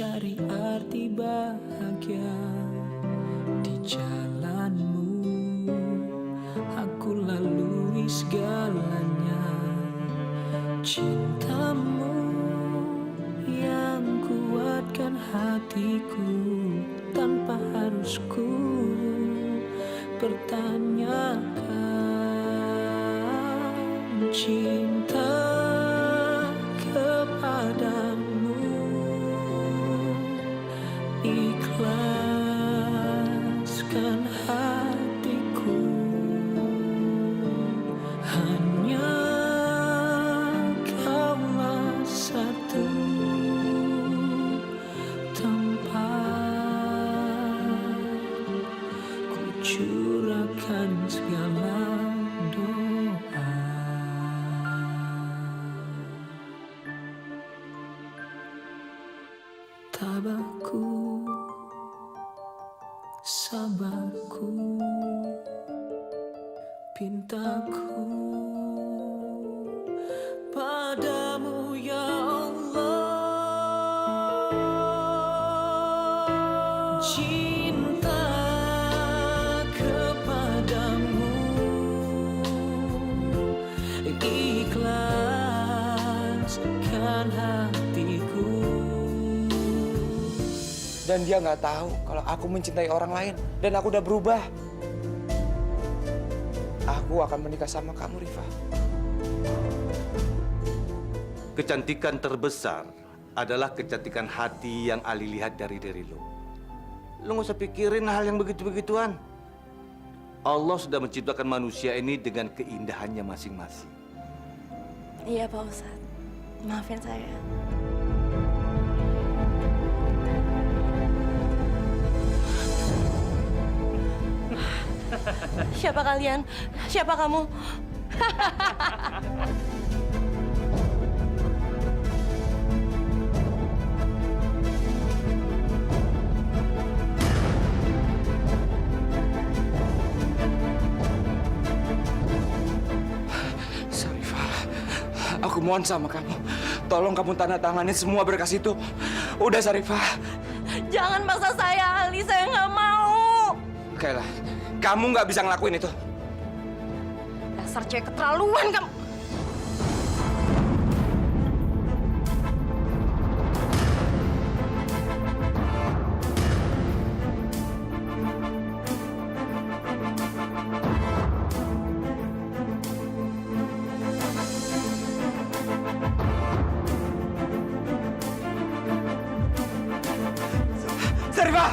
Cari arti bahagia di jalanmu, aku lalui segalanya. Cintamu yang kuatkan hatiku tanpa harus ku pertanyakan. Cinta kepadamu, ikhlaskan hatiku. Hanya kaulah satu tempat ku curahkan segala doa. Tabahku, sabarku, pintaku padamu ya Allah. Cinta kepadamu, ikhlaskan hatiku. Dan dia nggak tahu kalau aku mencintai orang lain dan aku udah berubah. Aku akan menikah sama kamu, Rifa. Kecantikan terbesar adalah kecantikan hati yang Ali lihat dari diri lo. Lo nggak usah pikirin hal yang begitu-begituan. Allah sudah menciptakan manusia ini dengan keindahannya masing-masing. Iya Pak Ustadz, maafin saya. Siapa kalian? Siapa kamu? Sarifah, aku mohon sama kamu. Tolong kamu tanda tanganin semua berkas itu. Udah, Sarifah. Jangan paksa saya, Ali. Saya nggak mau. Kayla, kamu nggak bisa ngelakuin itu. Dasar cewek keterlaluan kamu. Sarifah!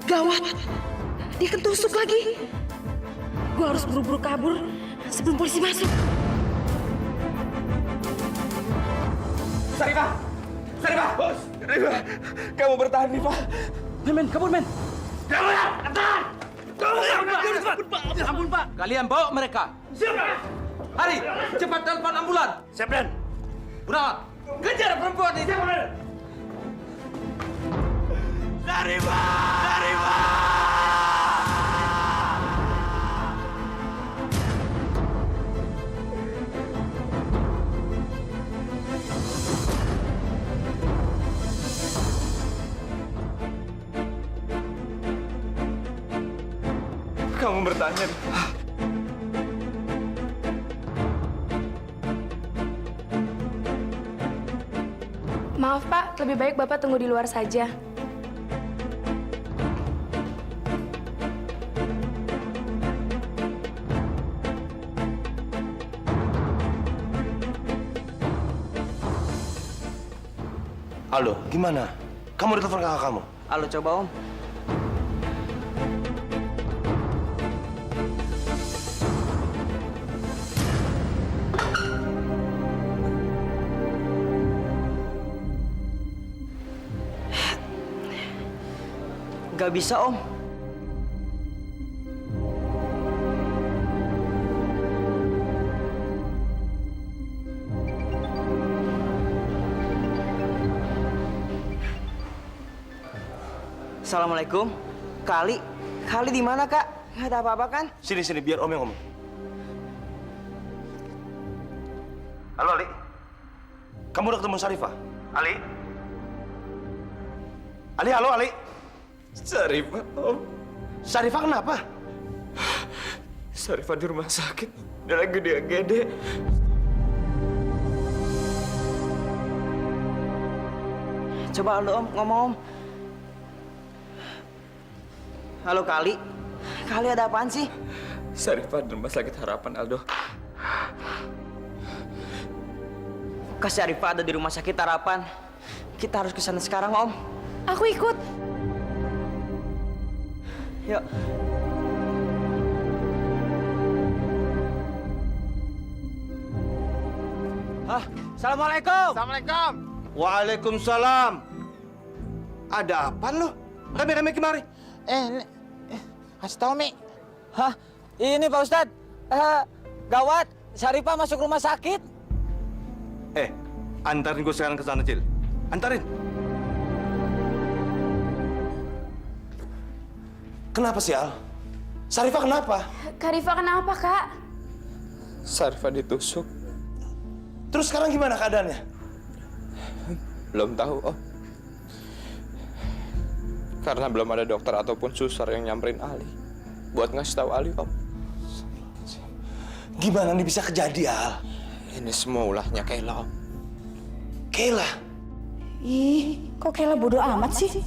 Gawat, dia ketusuk lagi. Gua harus buru-buru kabur sebelum polisi masuk. Sarifah! Sarifah! Bos! Sarifah! Kamu bertahan, Rifa. Men, kabur, men. Kamu ya! Tahan! Kamu ya! Ampun, Pak. Kalian bawa mereka. Siapa? Hari, cepat telepon ambulan. Siap, Dan. Gunawan, kejar perempuan ini. Siapa, Dan? Sarifah! Sarifah! Kamu bertanya. Maaf Pak, lebih baik Bapak tunggu di luar saja. Halo, gimana? Kamu udah telepon kakak kamu? Halo, coba Om. Gak bisa, Om. Assalamualaikum. Kali di mana, Kak? Nggak ada apa-apa kan? Sini, biar Om yang ngomong. Halo, Ali. Kamu udah ketemu Sarifah? Ali? Ali, halo Ali. Sarifah, Om. Sarifah kenapa? Sarifah di rumah sakit. Dia lagi di AGD. Coba lu Om ngomong Om. Halo Kali. Kali ada apaan sih? Sarifah di rumah sakit Harapan, Aldo. Kak Syarifah ada di rumah sakit Harapan. Kita harus ke sana sekarang Om. Aku ikut. Yuk. Hah, Assalamualaikum. Assalamualaikum. Waalaikumsalam. Ada apa lo? Rame-rame kemari. Kasih tahu, Mi. Hah, ini Pak Ustadz. Gawat, Syarifah masuk rumah sakit. Antarin gue sekarang ke sana, Cil. Antarin. Kenapa sih, Al? Sarifah kenapa? Kak Rifa kenapa, Kak? Sarifah ditusuk. Terus sekarang gimana keadaannya? Belum tahu, Om. Karena belum ada dokter ataupun susar yang nyamperin Ali. Buat ngasih tahu Ali, Om. Gimana nih bisa kejadian, Al? Ini semua ulahnya Kayla, Om. Kayla. Ih, kok Kayla bodoh amat sih?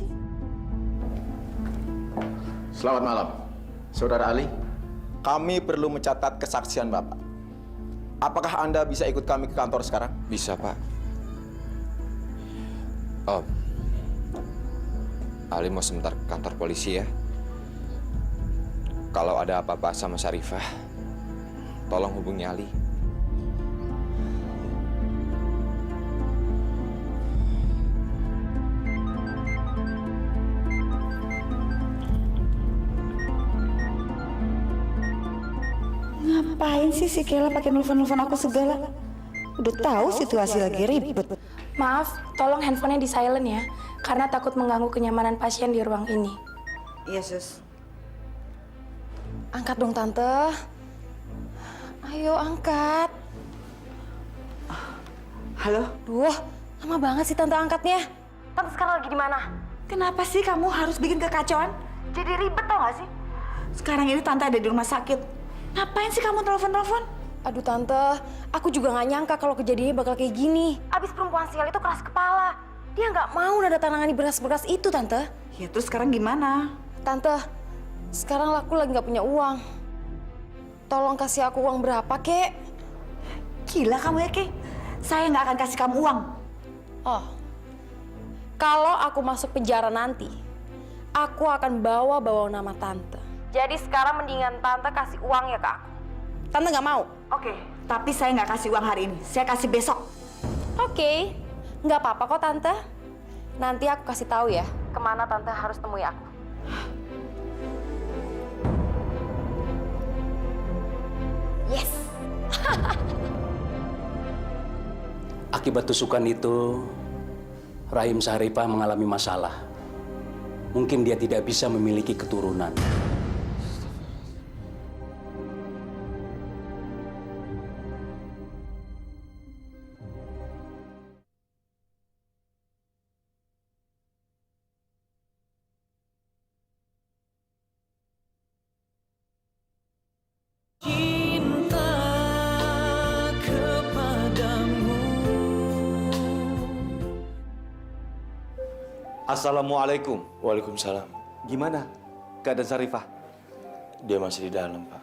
Selamat malam, Saudara Ali. Kami perlu mencatat kesaksian Bapak. Apakah Anda bisa ikut kami ke kantor sekarang? Bisa, Pak. Om, Ali mau sebentar ke kantor polisi ya. Kalau ada apa-apa sama Sarifah, tolong hubungi Ali. Ngapain sih si Kayla pakai nelfon-nelfon aku segala? Udah tahu situasi lagi ribet. Maaf, tolong handphonenya di silent ya. Karena takut mengganggu kenyamanan pasien di ruang ini. Iya, Sus. Angkat dong, Tante. Ayo, angkat. Halo? Duh, lama banget sih Tante angkatnya. Tante sekarang lagi di mana? Kenapa sih kamu harus bikin kekacauan? Jadi ribet tau gak sih? Sekarang ini Tante ada di rumah sakit. Ngapain sih kamu telepon-telepon? Aduh Tante, aku juga nggak nyangka kalau kejadiannya bakal kayak gini. Abis perempuan sial itu keras kepala. Dia nggak mau nada tanangani beras-beras itu, Tante. Ya terus sekarang gimana? Tante, sekarang aku lagi nggak punya uang. Tolong kasih aku uang berapa, Kek? Gila kamu ya, Ki. Saya nggak akan kasih kamu uang. Oh, kalau aku masuk penjara nanti, aku akan bawa nama Tante. Jadi sekarang mendingan Tante kasih uang ya ke aku. Tante nggak mau? Oke, tapi saya nggak kasih uang hari ini. Saya kasih besok. Oke, nggak apa-apa kok Tante. Nanti aku kasih tahu ya. Kemana Tante harus temui aku. Yes. Akibat tusukan itu, Rahim Sarifah mengalami masalah. Mungkin dia tidak bisa memiliki keturunan. Cinta kepadamu. Assalamualaikum. Waalaikumsalam. Gimana keadaan Sarifah? Dia masih di dalam, Pak.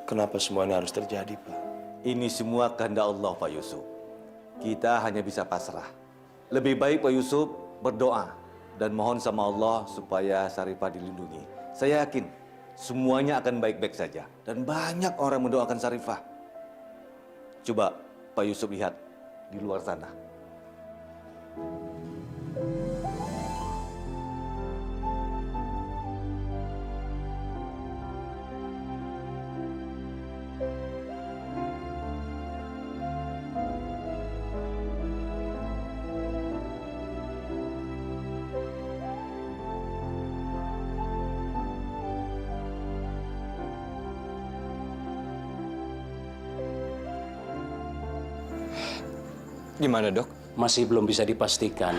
Kenapa semua ini harus terjadi, Pak? Ini semua kehendak Allah, Pak Yusuf. Kita hanya bisa pasrah. Lebih baik Pak Yusuf berdoa dan mohon sama Allah supaya Sarifah dilindungi. Saya yakin semuanya akan baik-baik saja. Dan banyak orang mendoakan Sarifah. Coba Pak Yusuf lihat di luar sana. Gimana, Dok? Masih belum bisa dipastikan.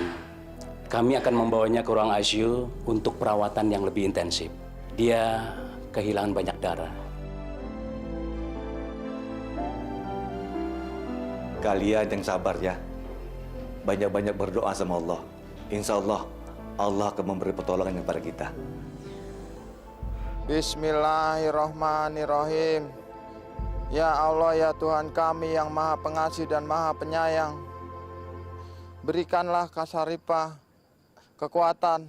Kami akan membawanya ke ruang ICU untuk perawatan yang lebih intensif. Dia kehilangan banyak darah. Kalian yang sabar ya. Banyak-banyak berdoa sama Allah. Insya Allah, Allah akan memberi pertolongan kepada kita. Bismillahirrahmanirrahim. Ya Allah, ya Tuhan kami yang Maha Pengasih dan Maha Penyayang, berikanlah Kak Sarifah kekuatan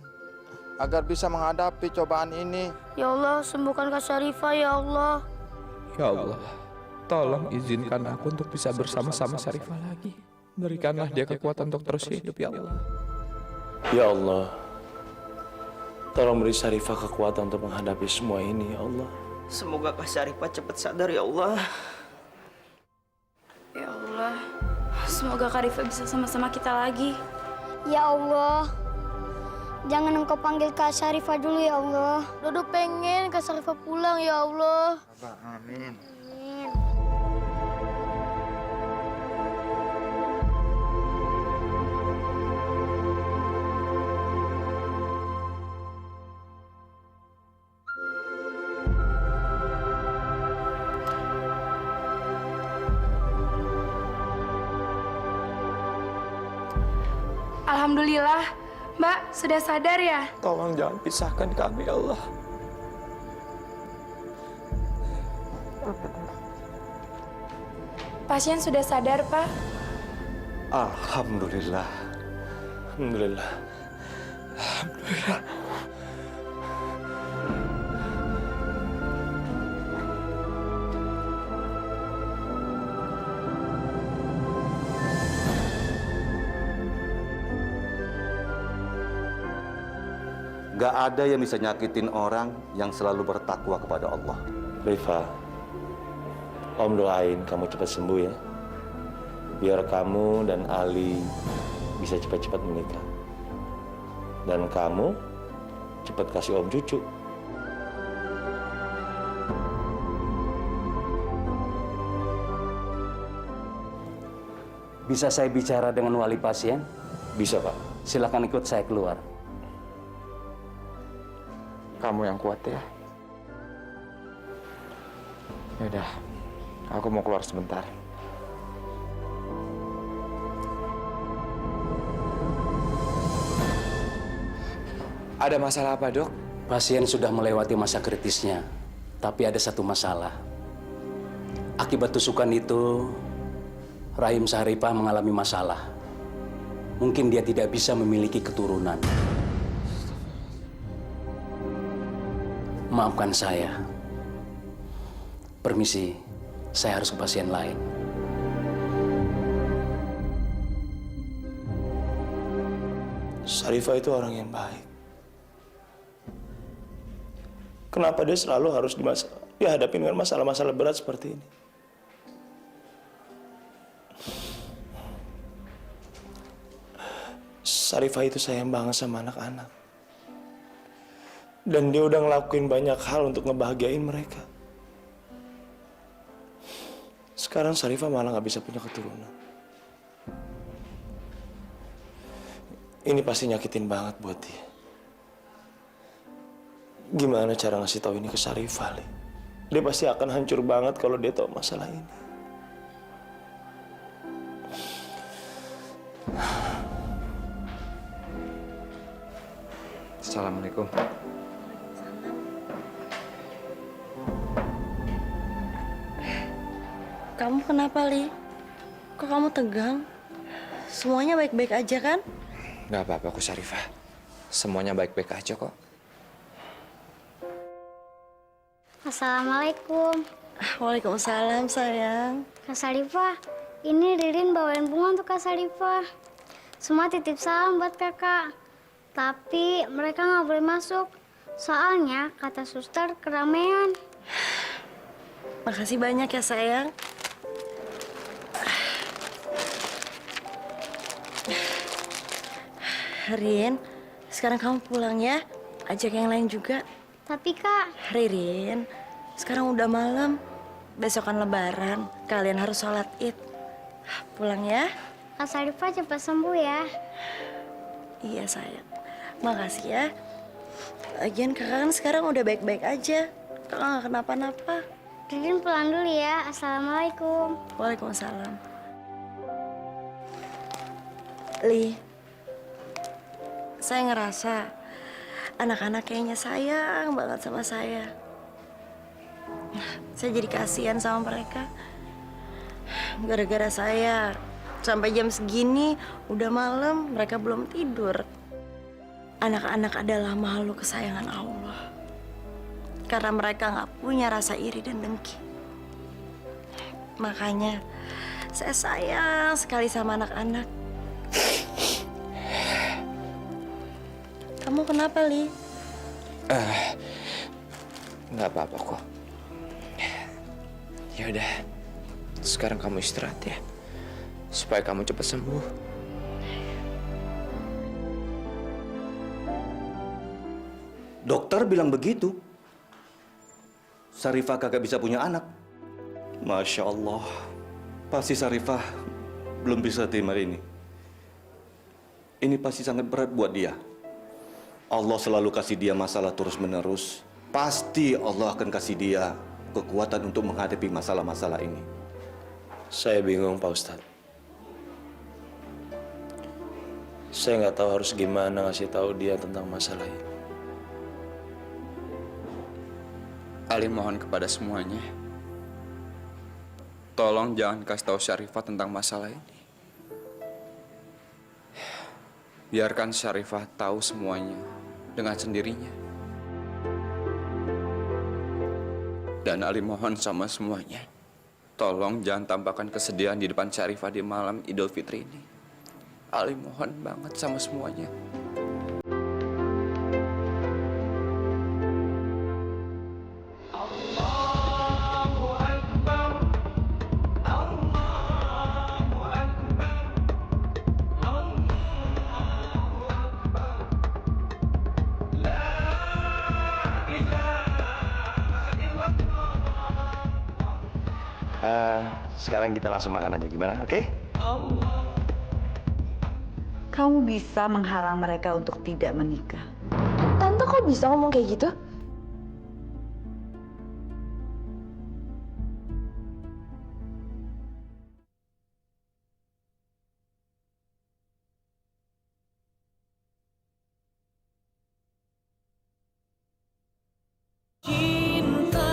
agar bisa menghadapi cobaan ini. Ya Allah, sembuhkan Kak Sarifah ya Allah. Ya Allah, tolong izinkan aku untuk bisa bersama-sama Sarifah lagi. Berikanlah dia kekuatan untuk terus hidup, ya Allah. Ya Allah, tolong beri Sarifah kekuatan untuk menghadapi semua ini, ya Allah. Semoga Kak Sarifah cepat sadar ya Allah. Ya Allah, semoga Kak Rifa bisa sama-sama kita lagi. Ya Allah, jangan Engkau panggil Kak Sarifah dulu ya Allah. Dodo pengen Kak Sarifah pulang ya Allah. Amin. Alhamdulillah, Mbak sudah sadar ya? Tolong jangan pisahkan kami, ya Allah. Pasien sudah sadar, Pak. Alhamdulillah. Alhamdulillah. Gak ada yang bisa nyakitin orang yang selalu bertakwa kepada Allah. Rifa, Om doain kamu cepat sembuh ya. Biar kamu dan Ali bisa cepat-cepat menikah. Dan kamu cepat kasih Om cucu. Bisa saya bicara dengan wali pasien? Bisa, Pak. Silakan ikut saya keluar. Kamu yang kuat ya. Yaudah, aku mau keluar sebentar. Ada masalah apa, Dok? Pasien sudah melewati masa kritisnya, tapi ada satu masalah. Akibat tusukan itu, Rahim Sarifah mengalami masalah. Mungkin dia tidak bisa memiliki keturunan. Maafkan saya. Permisi, saya harus ke pasien lain. Sarifah itu orang yang baik. Kenapa dia selalu harus dihadapi dengan masalah-masalah berat seperti ini? Sarifah itu sayang banget sama anak-anak. Dan dia udah ngelakuin banyak hal untuk ngebahagiain mereka. Sekarang Sarifah malah nggak bisa punya keturunan. Ini pasti nyakitin banget buat dia. Gimana cara ngasih tahu ini ke Sarifah, Li? Dia pasti akan hancur banget kalau dia tahu masalah ini. Assalamualaikum. Kamu kenapa, Li? Kok kamu tegang? Semuanya baik-baik aja kan? Gak apa-apa, aku Sarifah. Semuanya baik-baik aja kok. Assalamualaikum. Waalaikumsalam, sayang. Kak Sarifah, ini Ririn bawain bunga untuk Kak Sarifah. Semua titip salam buat kakak. Tapi mereka nggak boleh masuk. Soalnya kata suster keramaian. Makasih banyak ya, sayang. Rin, sekarang kamu pulang ya. Ajak yang lain juga. Tapi Kak... Ririn, sekarang udah malam. Besok kan lebaran. Kalian harus sholat Id. Pulang ya. Kak Sarifah cepat sembuh ya. Iya sayang, makasih ya. Lagian kakak kan sekarang udah baik-baik aja. Kakak nggak kenapa-napa. Ririn pulang dulu ya. Assalamualaikum. Waalaikumsalam. Li, saya ngerasa anak-anak kayaknya sayang banget sama saya. Saya jadi kasihan sama mereka. Gara-gara saya sampai jam segini udah malam mereka belum tidur. Anak-anak adalah makhluk kesayangan Allah. Karena mereka nggak punya rasa iri dan dengki. Makanya saya sayang sekali sama anak-anak. Kamu kenapa, Li? Nggak apa-apa kok. Ya udah, sekarang kamu istirahat ya, supaya kamu cepat sembuh. Dokter bilang begitu. Sarifah kagak bisa punya anak. Masya Allah. Pasti Sarifah belum bisa terima ini. Ini pasti sangat berat buat dia. Allah selalu kasih dia masalah terus-menerus. Pasti Allah akan kasih dia kekuatan untuk menghadapi masalah-masalah ini. Saya bingung, Pak Ustadz. Saya nggak tahu harus gimana ngasih tahu dia tentang masalah ini. Ali mohon kepada semuanya, tolong jangan kasih tahu Syarifah tentang masalah ini. Biarkan Syarifah tahu semuanya dengan sendirinya. Dan Ali mohon sama semuanya, tolong jangan tampakkan kesedihan di depan Syarifah di malam Idul Fitri ini. Ali mohon banget sama semuanya. Sekarang kita langsung makan aja, gimana? Oke? Kamu bisa menghalang mereka untuk tidak menikah. Tante kok bisa ngomong kayak gitu? Cinta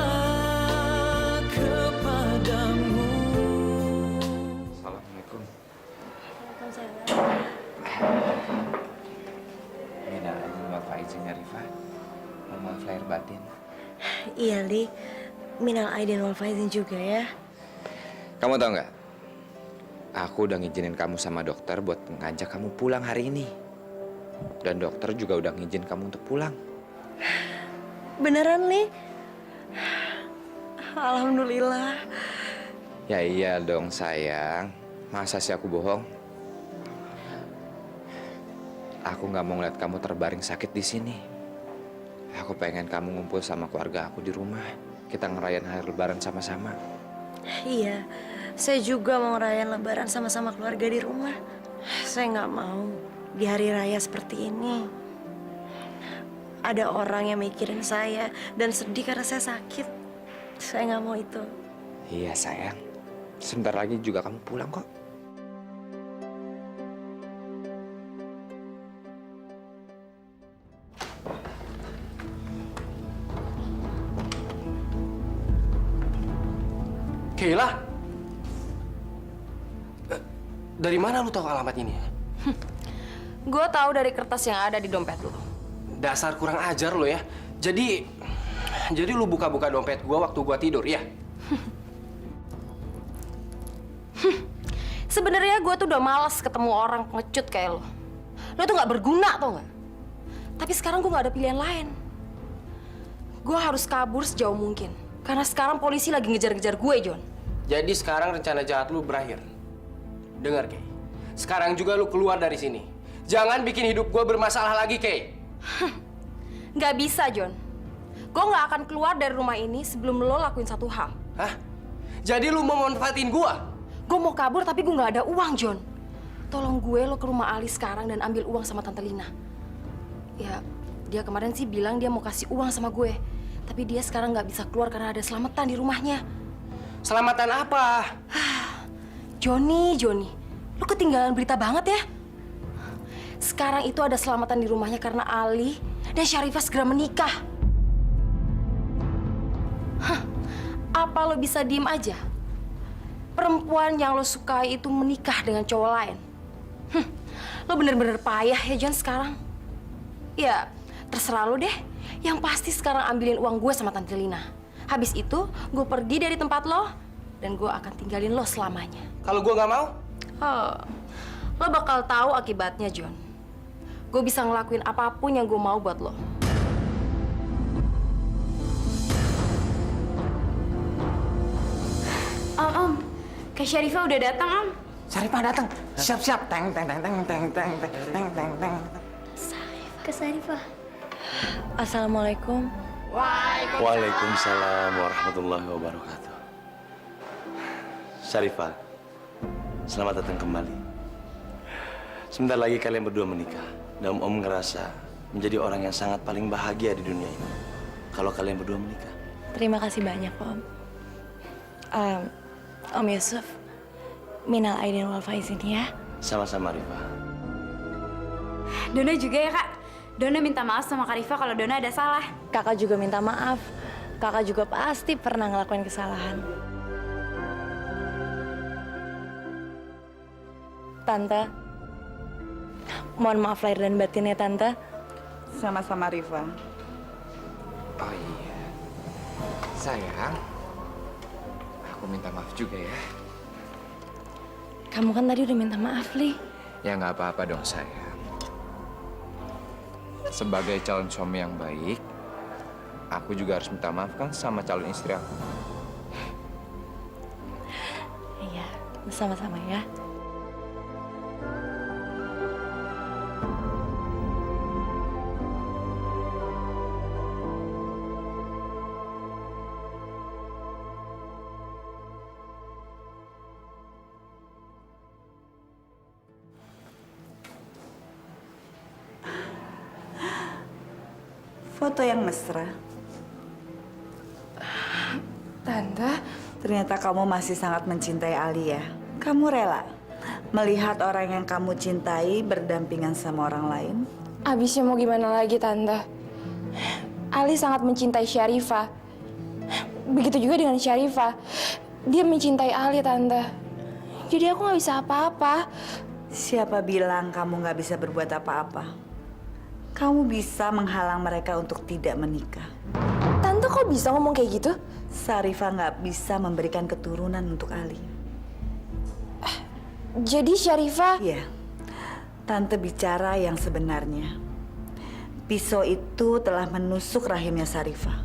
kepadamu. Assalamualaikum. Waalaikumsalam. Mina izin Bapak izin Rifah. Mohon lahir batin. Iya, Li. Minal aidin wal faizin juga ya. Kamu tahu nggak? Aku udah ngizinin kamu sama dokter buat ngajak kamu pulang hari ini. Dan dokter juga udah ngizin kamu untuk pulang. Beneran, Li? Alhamdulillah. Ya iya dong sayang. Masa sih aku bohong? Aku nggak mau ngeliat kamu terbaring sakit di sini. Aku pengen kamu ngumpul sama keluarga aku di rumah. Kita ngerayain hari Lebaran sama-sama. Iya, saya juga mau ngerayain Lebaran sama-sama keluarga di rumah. Saya nggak mau di hari raya seperti ini ada orang yang mikirin saya dan sedih karena saya sakit. Saya nggak mau itu. Iya sayang. Sebentar lagi juga kamu pulang kok. Kayla, dari mana lu tahu alamat ini? Gue tahu dari kertas yang ada di dompet lu. Dasar kurang ajar lo ya. Jadi lu buka-buka dompet gua waktu gua tidur, ya? Sebenarnya gue tuh udah malas ketemu orang pengecut kayak lo. Lo tuh nggak berguna, tau nggak? Tapi sekarang gue nggak ada pilihan lain. Gue harus kabur sejauh mungkin. Karena sekarang polisi lagi ngejar-ngejar gue, John. Jadi sekarang rencana jahat lu berakhir. Dengar, Kay. Sekarang juga lu keluar dari sini. Jangan bikin hidup gua bermasalah lagi, Kay. Nggak bisa, John. Gue nggak akan keluar dari rumah ini sebelum lo lakuin satu hal. Hah? Jadi lu mau manfaatin gua? Gue mau kabur tapi gue nggak ada uang, John. tolong gue lo ke rumah Ali sekarang dan ambil uang sama Tante Lina. Ya, dia kemarin sih bilang dia mau kasih uang sama gue. Tapi dia sekarang nggak bisa keluar karena ada selamatan di rumahnya. Selamatan apa? Joni, lo ketinggalan berita banget ya. Sekarang itu ada selamatan di rumahnya karena Ali dan Syarifah segera menikah. Hah, apa lo bisa diem aja? Perempuan yang lo sukai itu menikah dengan cowok lain. Lo bener-bener payah ya John sekarang. Ya, terserah lo deh. Yang pasti sekarang ambilin uang gue sama Tante Lina. Habis itu, gue pergi dari tempat lo dan gue akan tinggalin lo selamanya. Kalau gue nggak mau? Oh, lo bakal tahu akibatnya, John. Gue bisa ngelakuin apapun yang gue mau buat lo. Om, Kak Syarifah udah datang, Om. Syarifah datang. Siap-siap. Teng. Kak Syarifah. Assalamualaikum. Waalaikumsalam warahmatullahi wabarakatuh. Syarifah, selamat datang kembali. Sebentar lagi kalian berdua menikah. Dan Om ngerasa menjadi orang yang sangat paling bahagia di dunia ini kalau kalian berdua menikah. Terima kasih banyak, Om. Om Yusuf, minal aidin wal faizin ya. Sama-sama, Rifah. Dona juga ya, Kak. Dona minta maaf sama Kak Rifa kalau Dona ada salah. Kakak juga minta maaf. Kakak juga pasti pernah ngelakuin kesalahan. Tante, mohon maaf lahir dan batin ya, Tante. Sama-sama, Rifa. Oh iya. Sayang, aku minta maaf juga ya. Kamu kan tadi udah minta maaf, Li. Ya nggak apa-apa dong sayang. Sebagai calon suami yang baik, aku juga harus minta maaf kan sama calon istri aku. Iya, sama-sama ya. Foto yang mesra. Tante, Ternyata kamu masih sangat mencintai Ali ya. Kamu rela melihat orang yang kamu cintai berdampingan sama orang lain? abisnya mau gimana lagi, Tante? Ali sangat mencintai Syarifah. Begitu juga dengan Syarifah. Dia mencintai Ali, Tante. Jadi aku nggak bisa apa-apa. Siapa bilang kamu nggak bisa berbuat apa-apa? Kamu bisa menghalang mereka untuk tidak menikah. Tante kok bisa ngomong kayak gitu? Syarifah nggak bisa memberikan keturunan untuk Ali. Jadi Syarifah... Iya. Tante bicara yang sebenarnya. Pisau itu telah menusuk rahimnya Syarifah.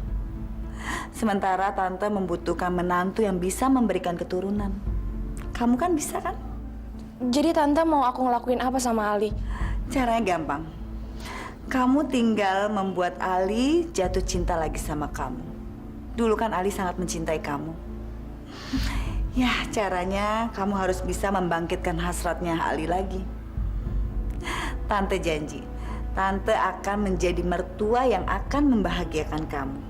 Sementara Tante membutuhkan menantu yang bisa memberikan keturunan. Kamu kan bisa kan? Jadi Tante mau aku ngelakuin apa sama Ali? Caranya gampang. Kamu tinggal membuat Ali jatuh cinta lagi sama kamu. Dulu kan Ali sangat mencintai kamu. Ya, caranya kamu harus bisa membangkitkan hasratnya Ali lagi. Tante janji, Tante akan menjadi mertua yang akan membahagiakan kamu.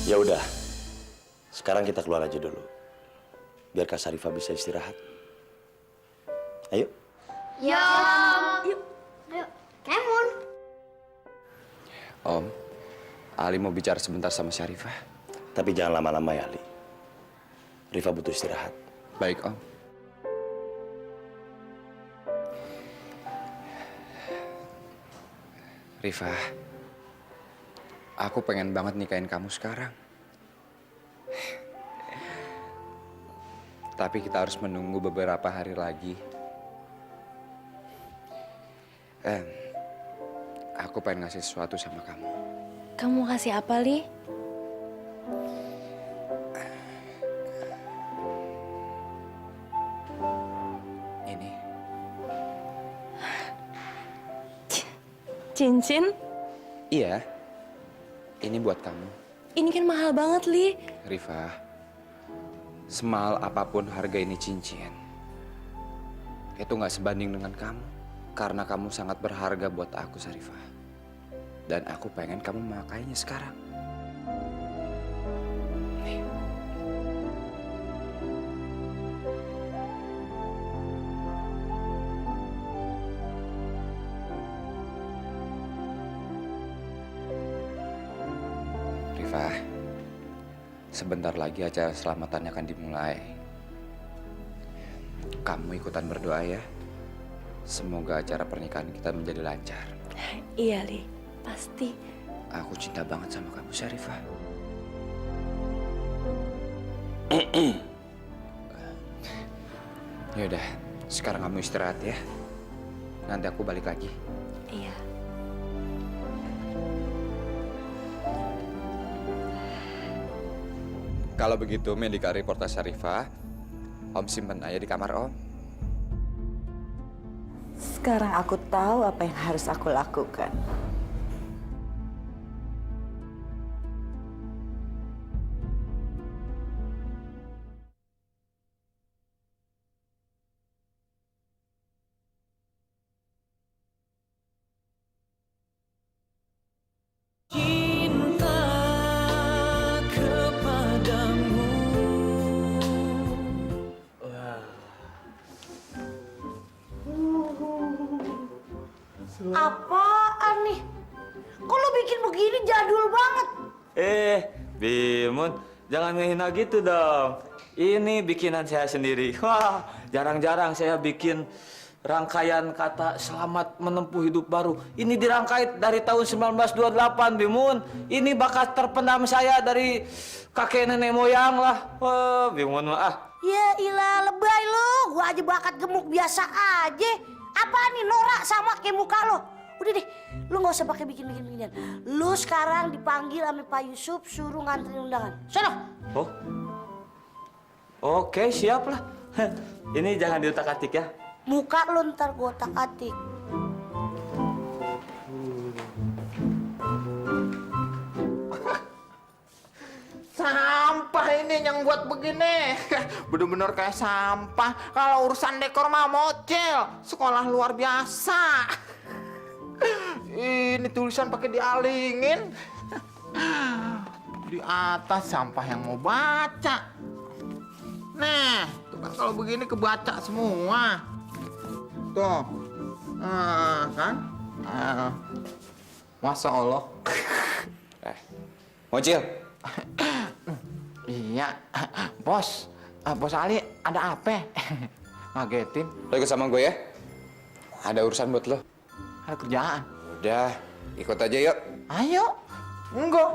Ya udah, sekarang kita keluar aja dulu, biar Kak Syarifah bisa istirahat. Ayo. Yuk. Ayo, Kemun. Om, Ali mau bicara sebentar sama Syarifah. Tapi jangan lama-lama ya, Ali. Rifa butuh istirahat. Baik, Om. Rifa, aku pengen banget nikahin kamu sekarang. Tapi kita harus menunggu beberapa hari lagi. Aku pengen ngasih sesuatu sama kamu. Kamu kasih apa, Li? Ini. Cincin? Iya. Ini buat kamu. Ini kan mahal banget, Li. Rifa, semahal apapun harga ini cincin, itu nggak sebanding dengan kamu. Karena kamu sangat berharga buat aku, Sarifah. Dan aku pengen kamu memakainya sekarang. Nih. Rifah, sebentar lagi acara selamatannya akan dimulai. Kamu ikutan berdoa ya. Semoga acara pernikahan kita menjadi lancar. Iya, Li. Pasti. Aku cinta banget sama kamu, Syarifah. Yaudah, sekarang kamu istirahat ya. Nanti aku balik lagi. Iya. Kalau begitu, medical report Syarifah, Om simpen aja di kamar Om. Sekarang aku tahu apa yang harus aku lakukan. Cinta kepadamu. Apaan nih? Kok lo bikin begini jadul banget? Bimun, jangan ngehina gitu dong. Ini bikinan saya sendiri. Wah, jarang-jarang saya bikin rangkaian kata selamat menempuh hidup baru. Ini dirangkai dari tahun 1928, Bimun. Ini bakat terpendam saya dari kakek nenek moyang lah. Wah, Bimun mah. Ya ilah, lebay lo. Gua aja bakat gemuk biasa aja. Apaan nih, norak sama kayak muka lo. Udah deh, lu nggak usah pakai bikin-bikin. Lu sekarang dipanggil sama Pak Yusuf, suruh nganterin undangan. Sono. Oh, oke, siap lah. Ini jangan diutak-atik ya. Muka lu ntar gua otak-atik. Sampah ini yang buat begini. Bener-bener kayak sampah. Kalau urusan dekor mah mocel. Sekolah luar biasa. Ini tulisan pakai dialingin. Di atas sampah yang mau baca. Nah, tuh kan kalau begini kebaca semua. Tuh. Kan? Masya Allah. Mocil. Iya, bos. Bos Ali, ada apa? Ngagetin. Lo ikut sama gue ya. Ada urusan buat lo. Ada kerjaan. Udah, ikut aja yuk. Ayo. Enggak.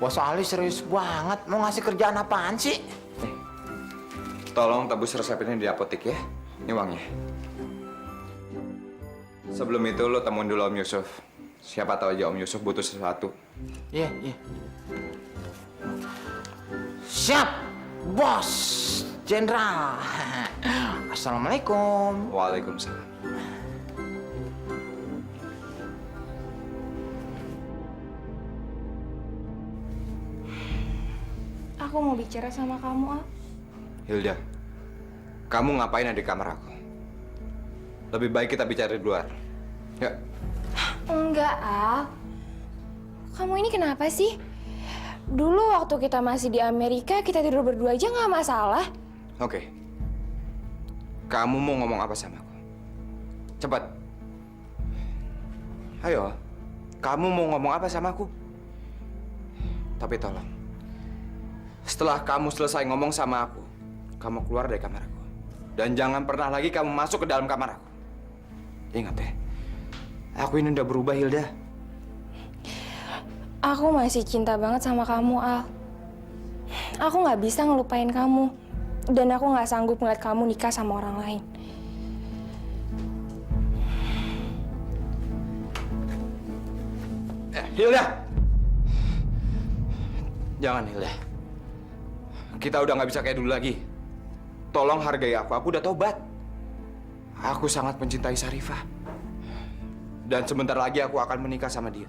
Bos Ali serius banget. Mau ngasih kerjaan apaan sih? Tolong tebus resep ini di apotek ya. Ini uangnya. Sebelum itu lo temuin dulu Om Yusuf. Siapa tahu aja Om Yusuf butuh sesuatu. Iya, iya. Siap, Bos Jenderal. Assalamualaikum. Waalaikumsalam. Aku mau bicara sama kamu, Al. Hilda, kamu ngapain ada di kamar aku? Lebih baik kita bicara di luar. Ya. Enggak, Al. Kamu ini kenapa sih? Dulu waktu kita masih di Amerika, kita tidur berdua aja nggak masalah. Oke. Kamu mau ngomong apa sama aku? Cepat. Ayo. Kamu mau ngomong apa sama aku? Tapi tolong. Setelah kamu selesai ngomong sama aku, kamu keluar dari kamar aku. Dan jangan pernah lagi kamu masuk ke dalam kamar aku. Ingat ya. Aku ini udah berubah, Hilda. Aku masih cinta banget sama kamu, Al. Aku nggak bisa ngelupain kamu. Dan aku nggak sanggup ngeliat kamu nikah sama orang lain. Hilda! Jangan, Hilda. Kita udah nggak bisa kayak dulu lagi. Tolong hargai aku udah tobat. Aku sangat mencintai Syarifah. Dan sebentar lagi aku akan menikah sama dia.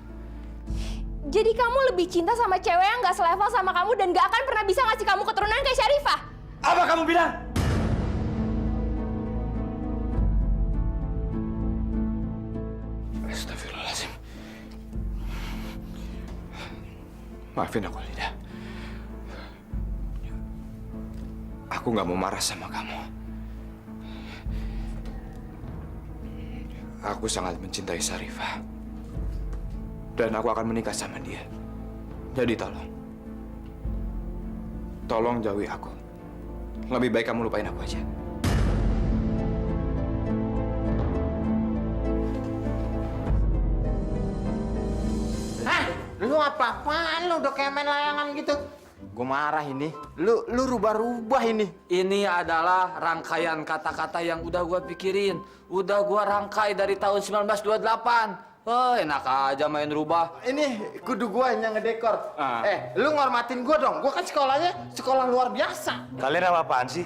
Jadi kamu lebih cinta sama cewek yang gak selevel sama kamu dan gak akan pernah bisa ngasih kamu keturunan kayak Syarifah? Apa kamu bilang? Astagfirullahaladzim. Maafin aku, Lida. Aku nggak mau marah sama kamu. Aku sangat mencintai Syarifah. Dan aku akan menikah sama dia. Jadi tolong jauhi aku. Lebih baik kamu lupain aku aja. Lu apa-apaan lu udah kayak main layangan gitu? Gue marah ini. Lu rubah-rubah ini. Ini adalah rangkaian kata-kata yang udah gua pikirin. Udah gua rangkai dari tahun 1928. Oh, enak aja main rubah. Ini kudu gua yang ngedekor. Lu ngormatin gua dong. Gua kan sekolahnya sekolah luar biasa. Kalian apa-apaan sih?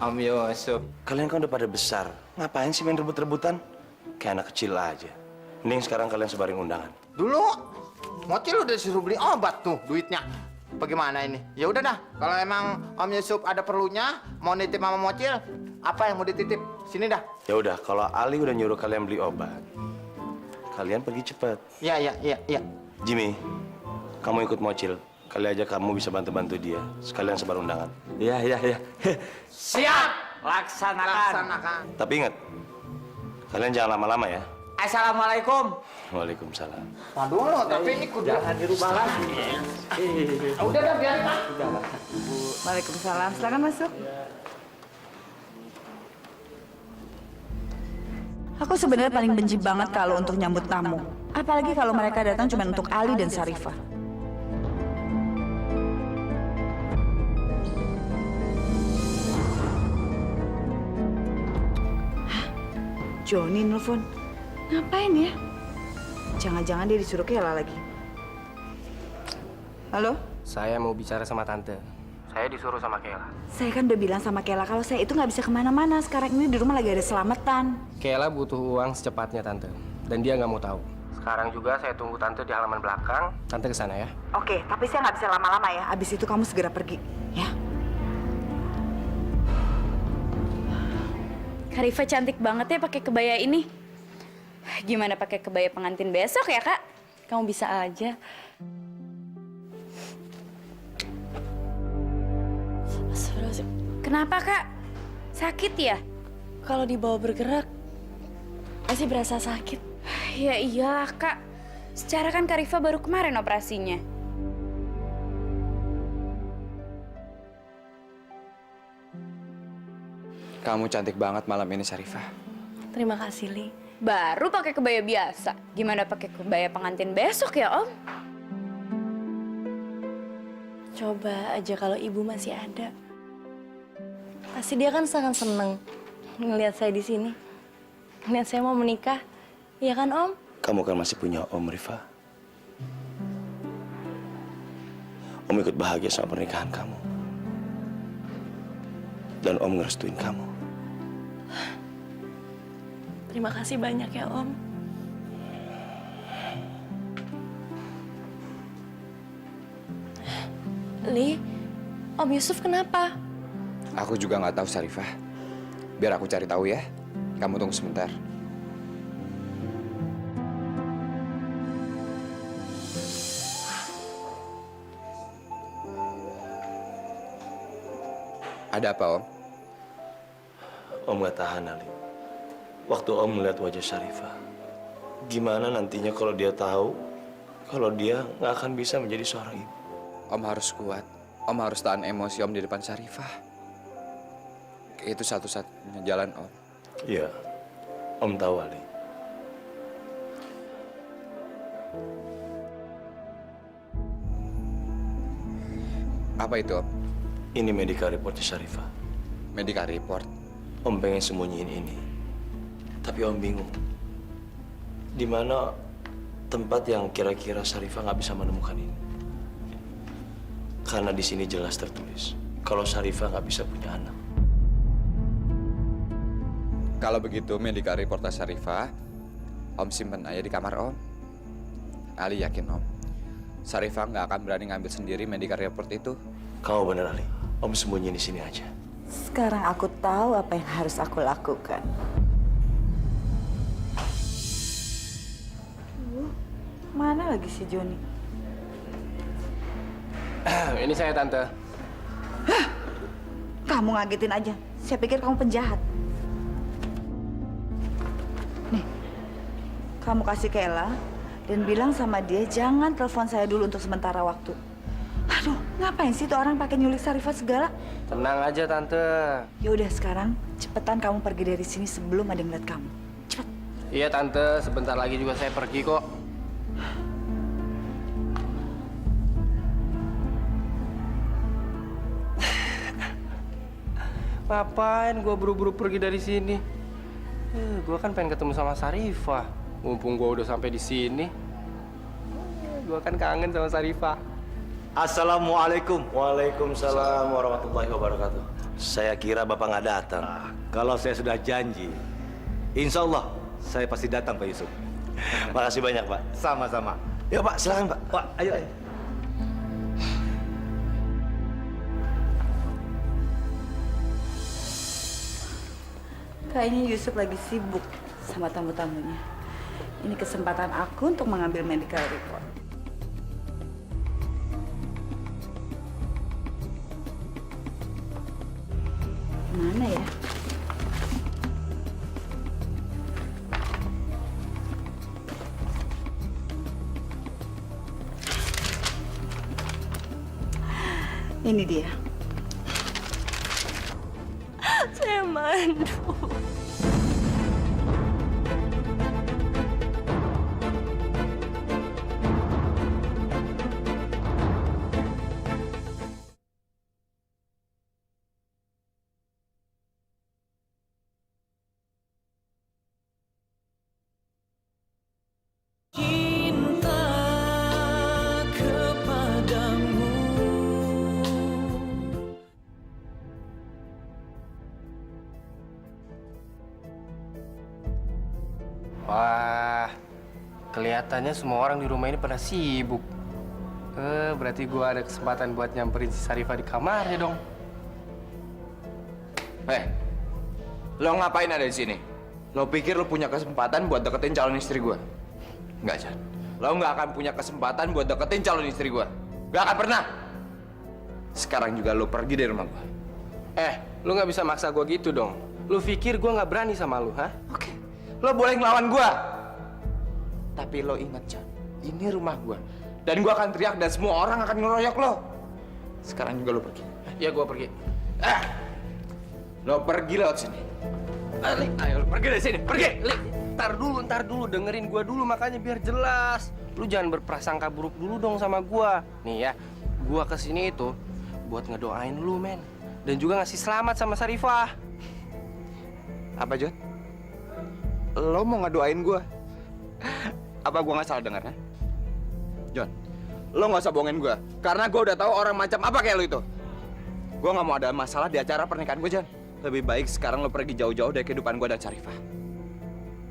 Om Yusuf. Kalian kan udah pada besar. Ngapain sih main rebut-rebutan? Kayak anak kecil aja. Mending sekarang kalian sebarin undangan. Dulu Mocil udah disuruh beli obat tuh duitnya. Bagaimana ini? Ya udah dah. Kalau emang Om Yusuf ada perlunya mau nitip sama Mocil, apa yang mau dititip? Sini dah. Ya udah, kalau Ali udah nyuruh kalian beli obat, kalian pergi cepat. Iya. Jimmy, kamu ikut Mocil. Kali aja kamu bisa bantu-bantu dia. Sekalian sebar undangan. Iya. Siap. Laksanakan. Tapi ingat, kalian jangan lama-lama ya. Assalamualaikum. Waalaikumsalam. Aduh, tapi ini kudu jangan dirubah lagi. Udah dah, biarin Pak. Waalaikumsalam. Silakan masuk. Aku sebenarnya paling benci banget kalau untuk nyambut tamu. Apalagi kalau mereka datang cuma untuk Ali dan Syarifah. Joni nelfon. Ngapain ya? Jangan-jangan dia disuruh Kela lagi. Halo? Saya mau bicara sama Tante. Saya disuruh sama Kela. Saya kan udah bilang sama Kela kalau saya itu nggak bisa kemana-mana. Sekarang ini di rumah lagi ada selamatan. Kela butuh uang secepatnya, Tante. Dan dia nggak mau tahu. Sekarang juga saya tunggu Tante di halaman belakang. Tante ke sana ya. Oke, tapi saya nggak bisa lama-lama ya. Abis itu kamu segera pergi, ya. Karifa cantik banget ya pakai kebaya ini. Gimana pakai kebaya pengantin besok ya, Kak? Kamu bisa aja. Kenapa, Kak? Sakit ya? Kalau dibawa bergerak, pasti berasa sakit. Ya iyalah, Kak. Secara kan Karifa baru kemarin operasinya. Kamu cantik banget malam ini, Syarifah. Terima kasih, Li. Baru pakai kebaya biasa. Gimana pakai kebaya pengantin besok ya, Om? Coba aja kalau ibu masih ada. Pasti dia kan sangat seneng ngelihat saya di sini. Ngelihat saya mau menikah. Iya kan, Om? Kamu kan masih punya Om, Rifa. Om ikut bahagia sama pernikahan kamu. Dan Om ngerestuin kamu. Terima kasih banyak ya, Om. Li, Om Yusuf kenapa? Aku juga nggak tahu, Syarifah. Biar aku cari tahu ya. Kamu tunggu sebentar. Ada apa, Om? Om gak tahan, Ali. Waktu Om melihat wajah Syarifah, gimana nantinya kalau dia tahu kalau dia nggak akan bisa menjadi seorang ibu? Om harus kuat. Om harus tahan emosi Om di depan Syarifah. Itu satu-satunya jalan, Om. Iya, Om tahu, Ali. Apa itu, Om? Ini medical reportnya Syarifah. Medical report? Om pengen sembunyiin ini. Tapi Om bingung. Di mana tempat yang kira-kira Syarifah nggak bisa menemukan ini? Karena di sini jelas tertulis kalau Syarifah nggak bisa punya anak. Kalau begitu medical report Syarifah, Om simpen aja di kamar Om. Ali yakin Om, Sarifah nggak akan berani ngambil sendiri medical report itu. Kamu bener Ali. Om sembunyi di sini aja. Sekarang aku tahu apa yang harus aku lakukan. Mana lagi si Joni? Ini saya, Tante. Kamu ngagetin aja. Saya pikir kamu penjahat. Nih, kamu kasih ke Ella dan bilang sama dia jangan telepon saya dulu untuk sementara waktu. Aduh, ngapain sih tuh orang pakai nyulik Sarifah segala? Tenang aja, Tante. Ya udah sekarang cepetan kamu pergi dari sini sebelum ada yang lihat kamu. Cepet. Iya, Tante. Sebentar lagi juga saya pergi kok. Ngapain gue buru-buru pergi dari sini? Gue kan pengen ketemu sama Sarifah. Mumpung gue udah sampai di sini, gue kan kangen sama Sarifah. Assalamualaikum. Waalaikumsalam warahmatullahi wabarakatuh. Saya kira Bapak nggak datang. Kalau saya sudah janji, insya Allah saya pasti datang Pak Yusuf. Makasih banyak Pak. Sama-sama. Yuk Pak, silakan Pak. Pak, ayo. Kayaknya Yusuf lagi sibuk sama tamu-tamunya. Ini kesempatan aku untuk mengambil medical report. Mana ya? Ini dia. Saya mandul. Cinta kepadamu. Wah, kelihatannya semua orang di rumah ini pada sibuk. Berarti gua ada kesempatan buat nyamperin si Sarifah di kamarnya dong. Lo ngapain ada di sini? Lo pikir lo punya kesempatan buat deketin calon istri gua? Nggak, Jan. Lo nggak akan punya kesempatan buat deketin calon istri gua. Nggak akan pernah. Sekarang juga lo pergi dari rumah gua. Lu nggak bisa maksa gua gitu dong. Lu pikir gua nggak berani sama lu, hah? Oke. Lo boleh ngelawan gua. Tapi lo ingat, Jan. Ini rumah gua. Dan gua akan teriak dan semua orang akan ngeroyok lo. Sekarang juga lo pergi. Ya gua pergi. Lo pergi lewat sini. Ayo lo pergi dari sini. Pergi. Ntar dulu, dengerin gua dulu makanya biar jelas. Lu jangan berprasangka buruk dulu dong sama gua. Nih ya, gua kesini itu buat ngedoain lu, men. Dan juga ngasih selamat sama Sarifah. Apa, Jon? Lo mau ngedoain gua? Apa gua nggak salah dengar, ha? Jon, lo nggak usah bohongin gua. Karena gua udah tahu orang macam apa kayak lo itu. Gua nggak mau ada masalah di acara pernikahan gua, Jon. Lebih baik sekarang lo pergi jauh-jauh dari kehidupan gua dan Sarifah.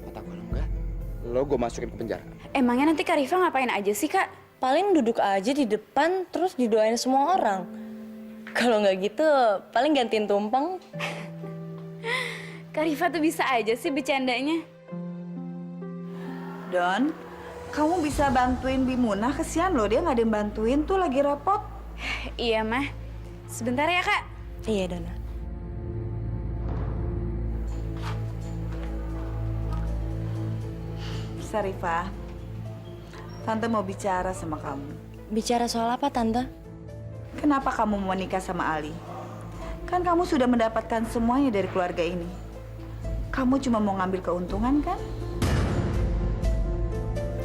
Kata gua lo enggak, lo gua masukin ke penjara. Emangnya nanti Kak Rifa ngapain aja sih, Kak? Paling duduk aja di depan terus didoain semua orang. Kalau nggak gitu, paling gantiin tumpeng. Kak Rifa tuh bisa aja sih bercandanya. Don, kamu bisa bantuin Bimuna, kesian loh dia nggak ada yang bantuin tuh lagi repot. Iya, Mah. Sebentar ya, Kak. Iya, Dona. Sarifah, Tante mau bicara sama kamu. Bicara soal apa, Tante? Kenapa kamu mau nikah sama Ali? Kan kamu sudah mendapatkan semuanya dari keluarga ini. Kamu cuma mau ngambil keuntungan, kan?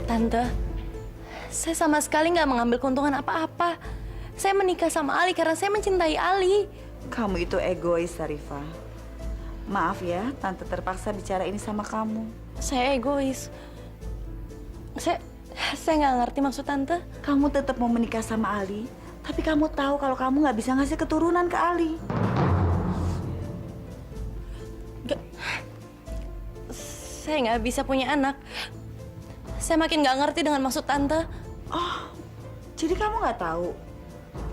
Tante, saya sama sekali nggak mengambil keuntungan apa-apa. Saya menikah sama Ali karena saya mencintai Ali. Kamu itu egois, Sarifah. Maaf ya, Tante terpaksa bicara ini sama kamu. Saya egois. Saya nggak ngerti maksud Tante. Kamu tetap mau menikah sama Ali, tapi kamu tahu kalau kamu nggak bisa ngasih keturunan ke Ali. Saya nggak bisa punya anak. Saya makin nggak ngerti dengan maksud Tante. Oh, jadi kamu nggak tahu?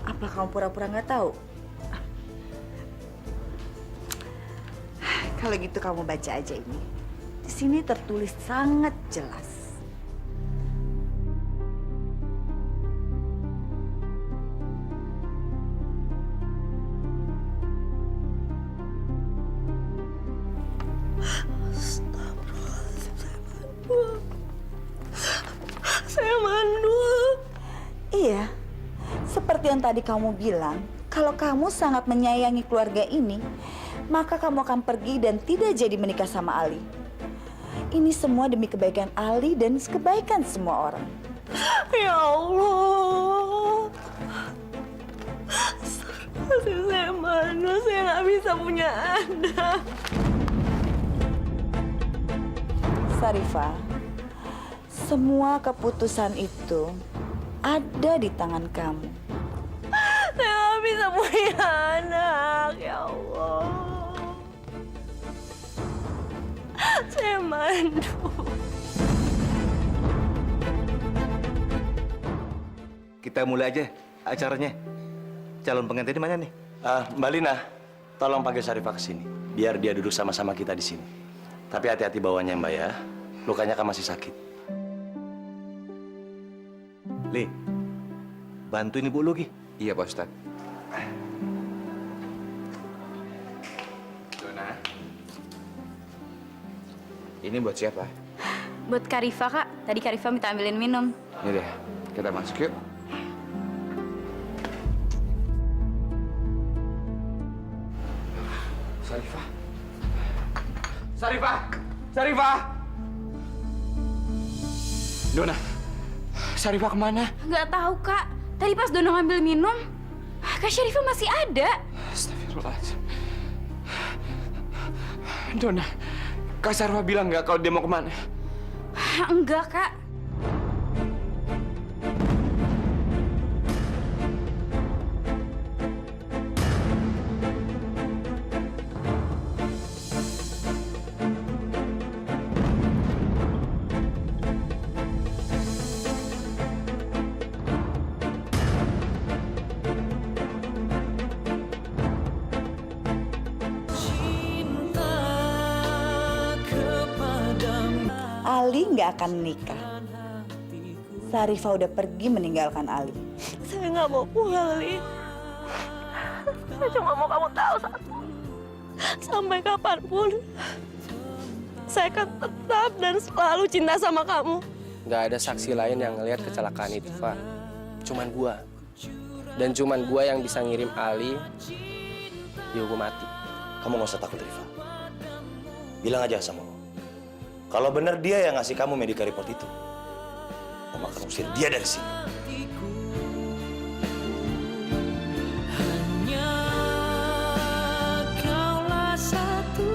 Apa kamu pura-pura nggak tahu? Kalau gitu kamu baca aja ini. Di sini tertulis sangat jelas. Saya mandul. Iya, seperti yang tadi kamu bilang, kalau kamu sangat menyayangi keluarga ini, maka kamu akan pergi dan tidak jadi menikah sama Ali. Ini semua demi kebaikan Ali dan kebaikan semua orang. Ya Allah. Saya mandul, saya nggak bisa punya anak. Sarifah, semua keputusan itu ada di tangan kamu. Saya nggak bisa punya anak, ya Allah. Saya mandul. Kita mulai aja acaranya. Calon pengantin mana nih? Mbak Lina, tolong panggil Sarifah ke sini. Biar dia duduk sama-sama kita di sini. Tapi hati-hati bawanya, Mbak ya. Lukanya kan masih sakit. Li, bantuin ibu lu, Gi. Iya, Pak Ustadz. Dona. Ini buat siapa? Buat Karifa, Kak. Tadi Karifa minta ambilin minum. Ini deh, kita masuk yuk. Sarifah. Sarifah! Sarifah! Dona, Sarifah kemana? Nggak tahu, Kak. Tadi pas Dono ngambil minum, Kak Syarifah masih ada. Astagfirullahaladzim. Dona, Kak Sarifah bilang nggak kalau dia mau kemana? Enggak, Kak. Ali nggak akan menikah. Sarifah udah pergi meninggalkan Ali. Saya nggak mau pulang, Li. Saya cuma mau kamu tahu satu. Sampai kapanpun, saya akan tetap dan selalu cinta sama kamu. Nggak ada saksi lain yang ngelihat kecelakaan itu, Pak. Cuman gua. Dan cuman gua yang bisa ngirim Ali dihukum mati. Kamu nggak usah takut, Rifa. Bilang aja sama Om. Kalau benar dia yang ngasih kamu medical report itu, Om akan usir dia dari sini. Hanya kaulah satu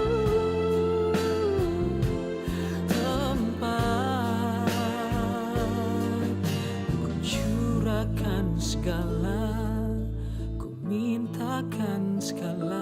tempat ku curahkan segala, ku mintakan segala.